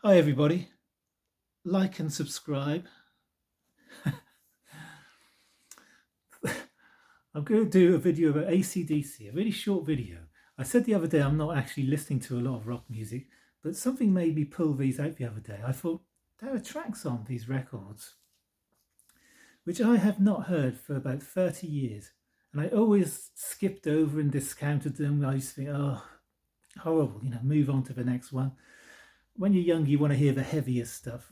Hi everybody, like and subscribe. I'm going to do a video about AC/DC, a really short video. I said the other day I'm not actually listening to a lot of rock music, but something made me pull these out the other day. I thought there are tracks on these records which I have not heard for about 30 years. And I always skipped over and discounted them. I used to think, oh, horrible, move on to the next one. When you're young, you want to hear the heaviest stuff.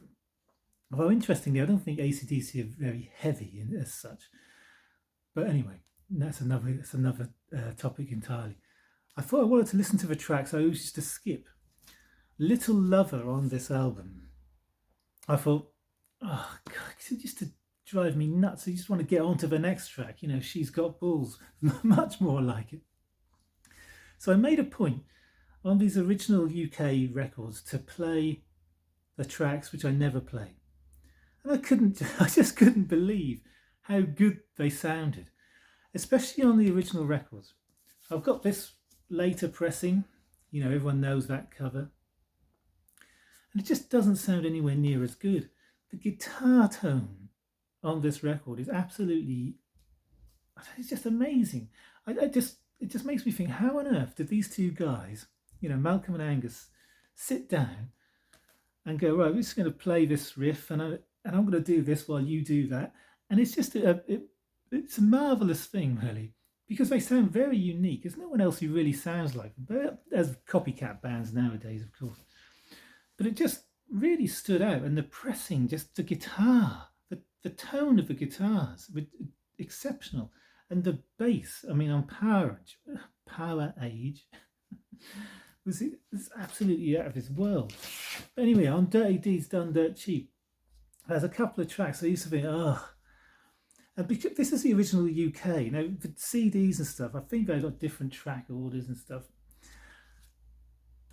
Although interestingly, I don't think AC/DC are very heavy as such. But anyway, that's another topic entirely. I thought I wanted to listen to the tracks I always used to skip. Little Lover on this album. I thought, oh God, it used to drive me nuts. I just want to get on to the next track. She's Got Balls. Much more like it. So I made a point on these original UK records to play the tracks which I never play. And I just couldn't believe how good they sounded, especially on the original records. I've got this later pressing, everyone knows that cover. And it just doesn't sound anywhere near as good. The guitar tone on this record is absolutely, it's just amazing. It just makes me think, how on earth did these two guys, Malcolm and Angus, sit down and go, right, we're just going to play this riff and I'm going to do this while you do that. And it's just it's a marvelous thing, really, because they sound very unique. There's no one else who really sounds like them. But there's copycat bands nowadays, of course. But it just really stood out, and the pressing, just the guitar, the tone of the guitars, exceptional, and the bass. I mean, on Power Age, was absolutely out of this world. But anyway, on Dirty Deeds Done Dirt Cheap, there's a couple of tracks I used to think, oh. And because this is the original UK, now the CDs and stuff, I think they got different track orders and stuff.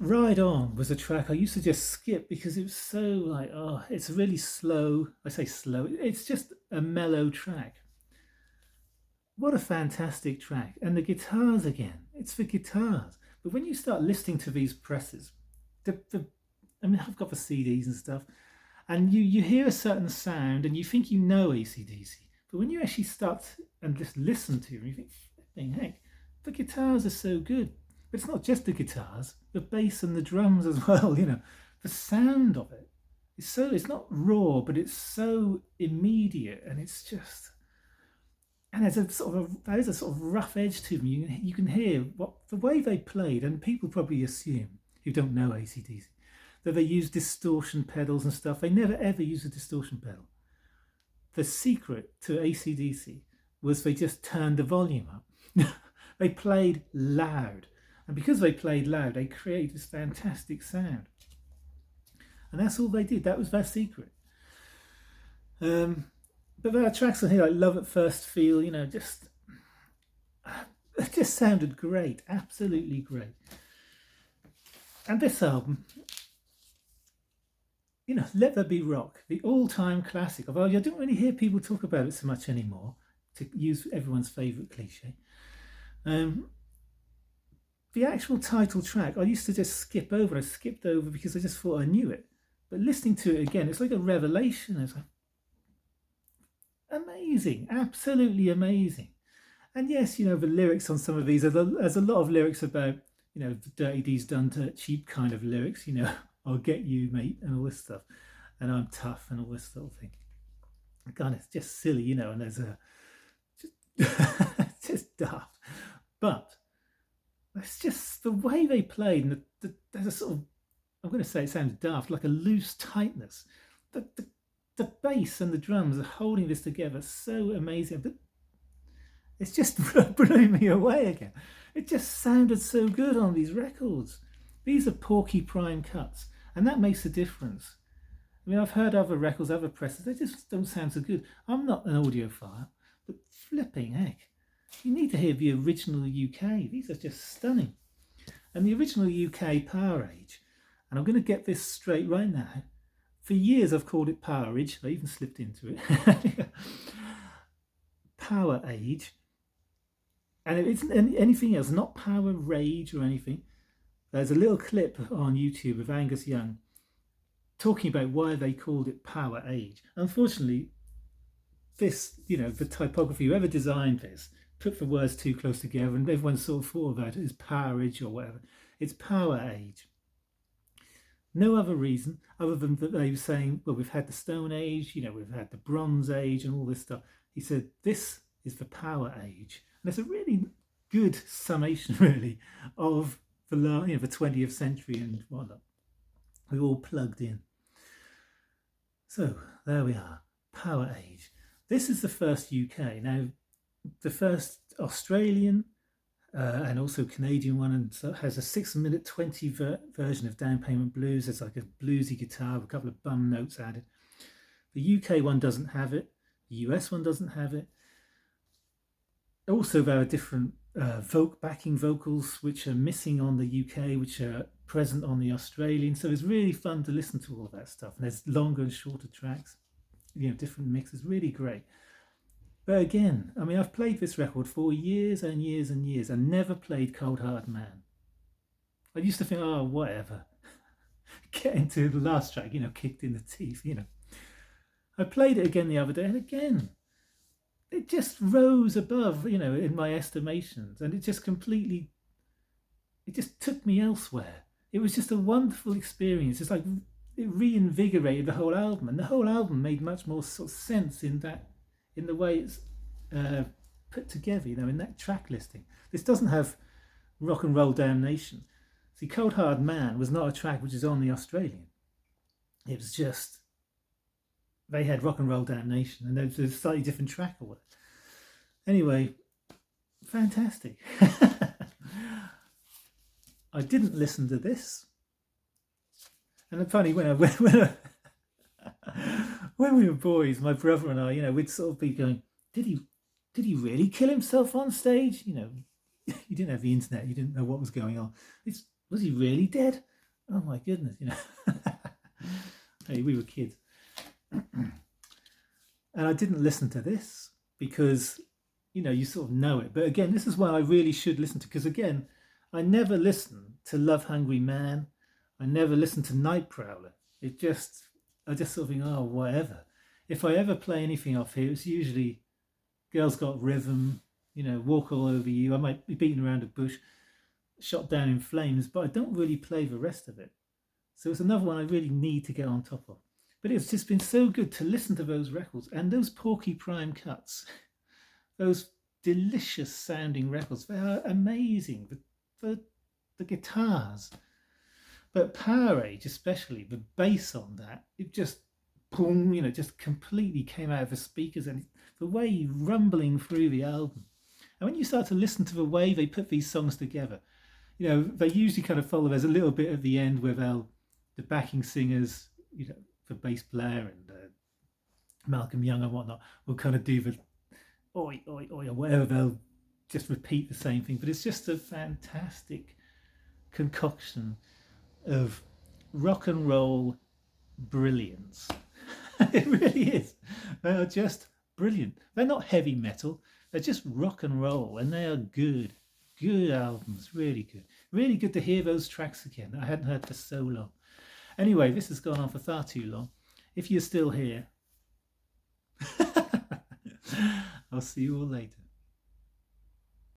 Ride On was a track I used to just skip because it was so like, oh, it's really slow. I say slow, it's just a mellow track. What a fantastic track. And the guitars again, it's the guitars. But when you start listening to these presses, I mean, I've got the CDs and stuff, and you hear a certain sound and you think you know AC/DC. But when you actually start and just listen to them, you think, flipping heck, the guitars are so good. But it's not just the guitars, the bass and the drums as well, the sound of it. It's not raw, but it's so immediate, and it's just, and there's a sort of rough edge to them. You can hear the way they played, and people probably assume, who don't know AC/DC, that they use distortion pedals and stuff. They never ever use a distortion pedal. The secret to AC/DC was they just turned the volume up. They played loud. And because they played loud, they created this fantastic sound. And that's all they did. That was their secret. But there are tracks on here like Love at First Feel, it just sounded great. Absolutely great. And this album, Let There Be Rock, the all-time classic. Although I don't really hear people talk about it so much anymore, to use everyone's favourite cliche. The actual title track, I used to just skip over. I skipped over because I just thought I knew it. But listening to it again, it's like a revelation. It's like amazing, absolutely amazing. And yes, the lyrics on some of these, there's a lot of lyrics about, the Dirty Deeds Done Dirt Cheap kind of lyrics, I'll get you, mate, and all this stuff. And I'm tough and all this sort of thing. God, it's just silly, and there's it's just daft. But it's just the way they played, and there's a sort of, I'm going to say it sounds daft, like a loose tightness. The bass and the drums are holding this together so amazing. But it's just blew me away again. It just sounded so good on these records. These are porcupine cuts, and that makes a difference. I mean, I've heard other records, other presses, they just don't sound so good. I'm not an audiophile, but flipping heck. You need to hear the original UK. These are just stunning. And the original UK Power Age, and I'm going to get this straight right now. For years I've called it Power Age. I even slipped into it. Power Age. And it isn't anything else, not Power Rage or anything. There's a little clip on YouTube of Angus Young talking about why they called it Power Age. Unfortunately, this, the typography, whoever designed this, put the words too close together, and everyone sort of thought about it as Power Age or whatever. It's Power Age. No other reason other than that they were saying, well, we've had the Stone Age, we've had the Bronze Age and all this stuff. He said, this is the Power Age. And it's a really good summation, really, of the 20th century and whatnot. We all plugged in. So there we are, Power Age. This is the first UK. Now, the first Australian and also Canadian one, and so has a 6-minute 20 version of Down Payment Blues. It's like a bluesy guitar with a couple of bum notes added. The UK one doesn't have it. The US one doesn't have it. Also, there are different backing vocals which are missing on the UK, which are present on the Australian. So it's really fun to listen to all of that stuff. And there's longer and shorter tracks, different mixes. Really great. But again, I mean, I've played this record for years and years and years and never played Cold Hard Man. I used to think, oh, whatever. Get into the last track, kicked in the teeth, I played it again the other day, and again, it just rose above, in my estimations, and it just took me elsewhere. It was just a wonderful experience. It's like it reinvigorated the whole album, and the whole album made much more sort of sense in the way it's put together, in that track listing. This doesn't have Rock and Roll Damnation. See, Cold Hard Man was not a track which is on the Australian. It was just, they had Rock and Roll Damnation, and there was a slightly different track or whatever. Anyway, fantastic. I didn't listen to this. And it's funny, when we were boys, my brother and I, we'd sort of be going, did he really kill himself on stage? You didn't have the internet, you didn't know what was going on. Was he really dead? Oh my goodness, Hey, we were kids. And I didn't listen to this because, you sort of know it. But again, this is one I really should listen to, because again, I never listened to Love Hungry Man. I never listened to Night Prowler. I just sort of think, oh, whatever. If I ever play anything off here, it's usually Girls Got Rhythm, Walk All Over You. I might be beaten around a bush, Shot Down in Flames, but I don't really play the rest of it. So it's another one I really need to get on top of. But it's just been so good to listen to those records and those Porky Prime cuts, those delicious sounding records. They are amazing. The guitars. But Power Age, especially, the bass on that, it just, boom, just completely came out of the speakers, and the way rumbling through the album. And when you start to listen to the way they put these songs together, they usually kind of follow, there's a little bit at the end where the backing singers, the bass player and Malcolm Young and whatnot, will kind of do the oi, oi, oi, or whatever, they'll just repeat the same thing. But it's just a fantastic concoction of rock and roll brilliance. It really is. They are just brilliant. They're not heavy metal, they're just rock and roll, and they are good albums. Really good to hear those tracks again that I hadn't heard for so long. Anyway, this has gone on for far too long. If you're still here, I'll see you all later.